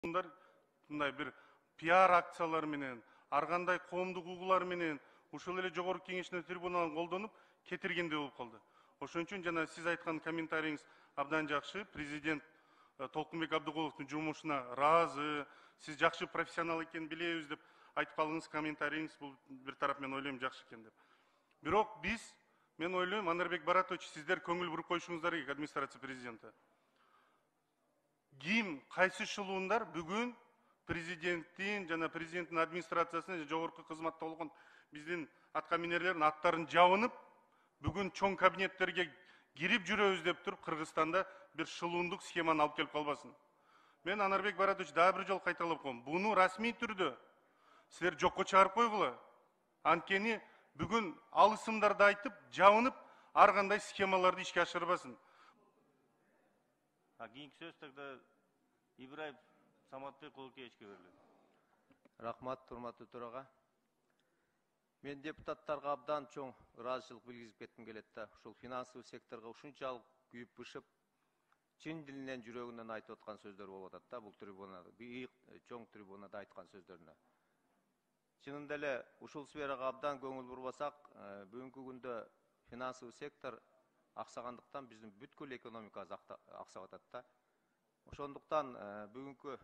мындай бир пиар акциялар менен, аргандай коомдук угуулар менен ушул эле жогорку кеңештин трибуналын колдонуп кетиргендей болуп калды. Ошон үчүн жана сиз айткан комментарийиңиз абдан жакшы. Президент Толкунбек Абдыгуловдун жумушуна ыраазы, сиз жакшы профессионал экенин билебиз деп айтып калдыңыз. Комментарийиңиз бул бир тарап мен ойлойм жакшы экен деп. Бирок мен ойлойм, Анарбек Баратович, сиздер көңүл буруп коюшуңуздар керек администрация президента. Ким, кайсы шылуундар бүгүн президенттин жана президенттин администрациясына жогорку кызматта болгон биздин аткаминерлердин аттарын жабынып, бүгүн чоң кабинеттерге кирип жүрөбүз деп туруп Кыргызстанда бир шылуундук схеманы алып келип калбасын. Мен Анарбек Баратович дагы бир жол кайталап коем. Буну расмий түрдө силер жокко чыгарып койгула. Анткени бүгүн алысымдарды айтып, жабынып, ар кандай схемаларды ишке ашырбасын. Кийинки сөз тогда Ибраев Саматбек Кулукеевичке берилет. Рахмат, урматтуу төрага. Мен депутаттарга абдан чоң ыраазычылык билгизип кетким келет да. Ушул финансылык секторго ушунчалык күйүп-бышып, чын дилинен жүрөгүнөн айтып аткан сөздөр болуп атат да, бул трибунада, чоң трибунада айткан сөздөрүнө. Чынында эле ушул сферага абдан көңүл бурбасак, бүгүнкү күндө финансылык сектор аксагандыктан биздин бүткүл экономикабыз аксап атат да. Ошондуктан бүгүнкү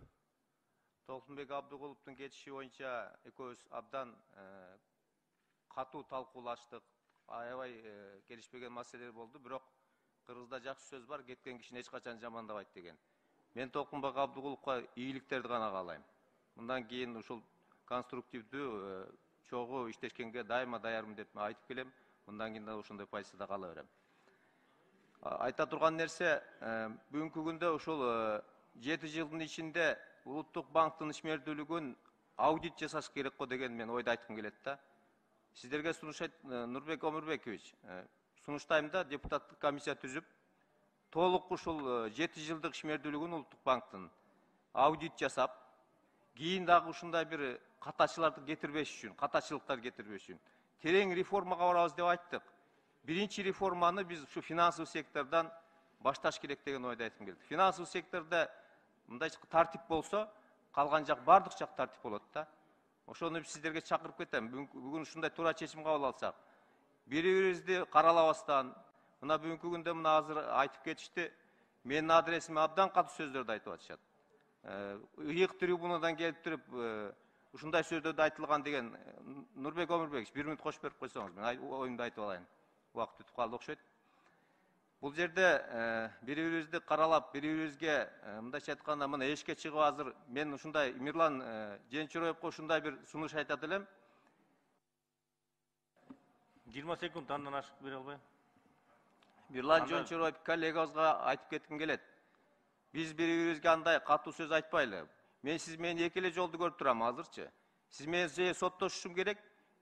Толкунбек Абдыгуловдун кетиши боюнча экөөбүз абдан катуу талкуулаштык, аябай келишпеген маселелер болду, бирок Кыргызда жакшы сөз бар, кеткен кишини эч качан жамандабайт деген. Мен Толкунбек Абдыгуловго ийгиликтерди гана каалайм. Мындан кийин ушул конструктивдүү чогуу иштешкенге дайыма даярмын деп айтып келем. Мындан кийин да ошондой позицияда кала берем. Айта турган нерсе, бүгүнкү күндө ушул 7 жылдын ичинде Улуттук банктын ишмердүүлүгүн аудит жасаш керек го деген мен ойду айткым келет да. Сиздерге Нурбек Омурбекович, сунуштайм да, депутаттык комиссия түзүп, толук ушул 7 жылдык ишмердүүлүгүн Улуттук банктын аудит жасап, кийин дагы ушундай бир катачыларды кетирбеш үчүн, катачылыктар кетирбеш үчүн терең реформага барабыз деп айттык. Биринчи реформаны биз ушу финансылык сектордон башташ керек деген ойду айткым келди. Финансылык сектордо мындай тартип болсо, калган жак бардык жак тартип болот да. Ошону сиздерге чакырып кетем. Бүгүн ушундай туура чечим кабыл алсак, бири-бирибизди каралабастан, мына бүгүнкү күндө мына азыр айтып кетишти, менин адресиме абдан катуу сөздөрдү айтып атышат. Ыйык трибунадан келип туруп, ушундай сөздөрдү айтылган деген. Нурбек Омурбекович, 1 мүнөт кош берип койсоңуз, мен оюмду айтып алайын. Убакыт өтүп калды окшойт. Бул жерде бири-бирибизди каралап, бири-бирибизге мындайча айтканда, мына эшикке чыгып азыр мен ушундай Мирлан Женчуроевго ушундай бир сунуш айтат элем. 20 секунд андан ашык бере албайм. Мирлан Женчуроев коллегабызга айтып кетким келет. Биз бири-бирибизге андай катуу сөз айтпайлы. Мен сиз мени эки эле жолду көрүп турам азырчы. Сиз менен же соттошушум керек,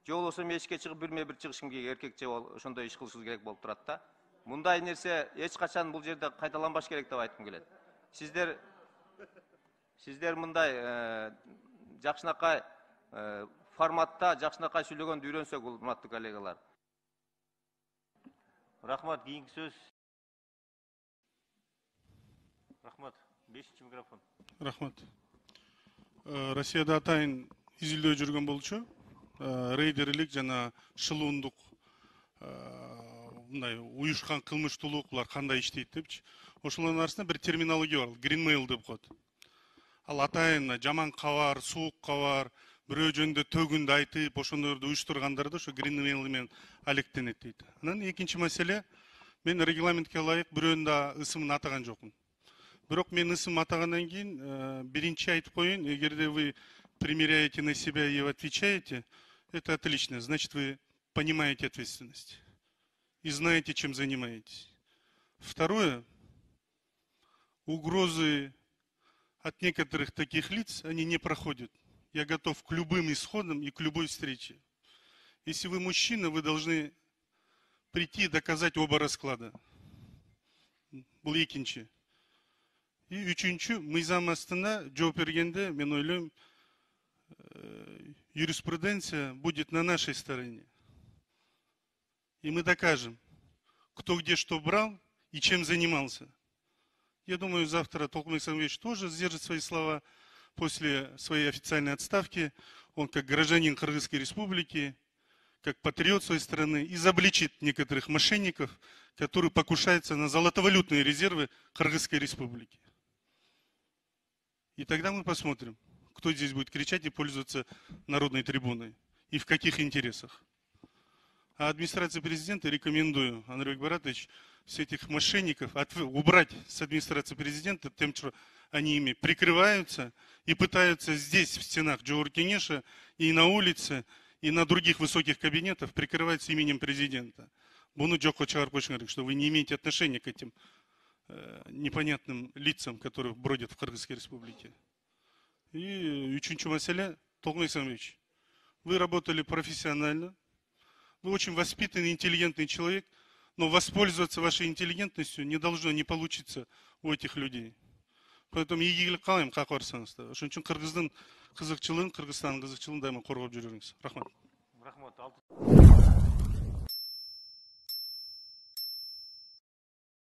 же болбосо мен эшикке чыгып бирме-бир чыгышым керек, эркекче ошондой иш кылышыбыз керек болуп турат да. Мындай нерсе эч качан бул жерде кайталанбаш керек деп айткым келет. Сиздер мындай жакшынакай форматта жакшынакай сүйлөгөндү үйрөнсөк, урматтуу коллегалар. Рахмат, кийинки сөз. Рахмат, 5-чи микрофон. Рахмат. Россияда атайын изилдөө жүргөн болчу. Рейдерлик жана шылуундук мындай уюшкан кылмыштуулук булар кандай иштейт депчи. Ошолордун арасында бир терминология бар, greenmail деп коет. Ал атайын жаман кабар, суук кабар, бирөө жөнүндө төгүндү айтып, ошондорду уюштургандарды ошо greenmail менен алектенет дейт. Анан экинчи маселе, мен регламентке ылайык бирөөнүн да ысымын атаган жокмун. Бирок мен ысым атагандан кийин биринчи айтып коеюн, эгерде вы примеряете на себя и отвечаете, это отлично, значит вы понимаете ответственность и знаете, чем занимаетесь. Второе, угрозы от некоторых таких лиц, они не проходят. Я готов к любым исходам и к любой встрече. Если вы мужчина, вы должны прийти и доказать оба расклада. Бұл екінші. И үчүнчү, мыйзам астына жооп бергенде, мен ойлойм, юриспруденция будет на нашей стороне. И мы докажем, кто где что брал и чем занимался. Я думаю, завтра Толкунбек Самвеевич тоже сдержит свои слова, после своей официальной отставки он, как гражданин Кыргызской республики, как патриот своей страны, изобличит некоторых мошенников, которые покушаются на золотовалютные резервы Кыргызской республики. И тогда мы посмотрим, кто здесь будет кричать и пользоваться народной трибуной, и в каких интересах. А администрации президента рекомендую, Андрей Баратович, всех этих мошенников убрать с администрации президента тем, что они ими прикрываются и пытаются здесь, в стенах Джоур-Кенеша, и на улице, и на других высоких кабинетах прикрываться именем президента. Буну жокко чыгарып коюш керек, что вы не имеете отношения к этим непонятным лицам, которые бродят в Кыргызской республике. И үчүнчү маселе, Толкун Александрович, вы работали профессионально, вы очень воспитанный, интеллигентный человек, но воспользоваться вашей интеллигентностью не должно не получиться у этих людей. Поэтому ийгилик каалайм, как барсаңыздар. Ошон үчүн Кыргыздын кызыкчылыгын, Кыргызстандын кызыкчылыгын дайыма коргоп жүрүңүз. Рахмат. Рахмат.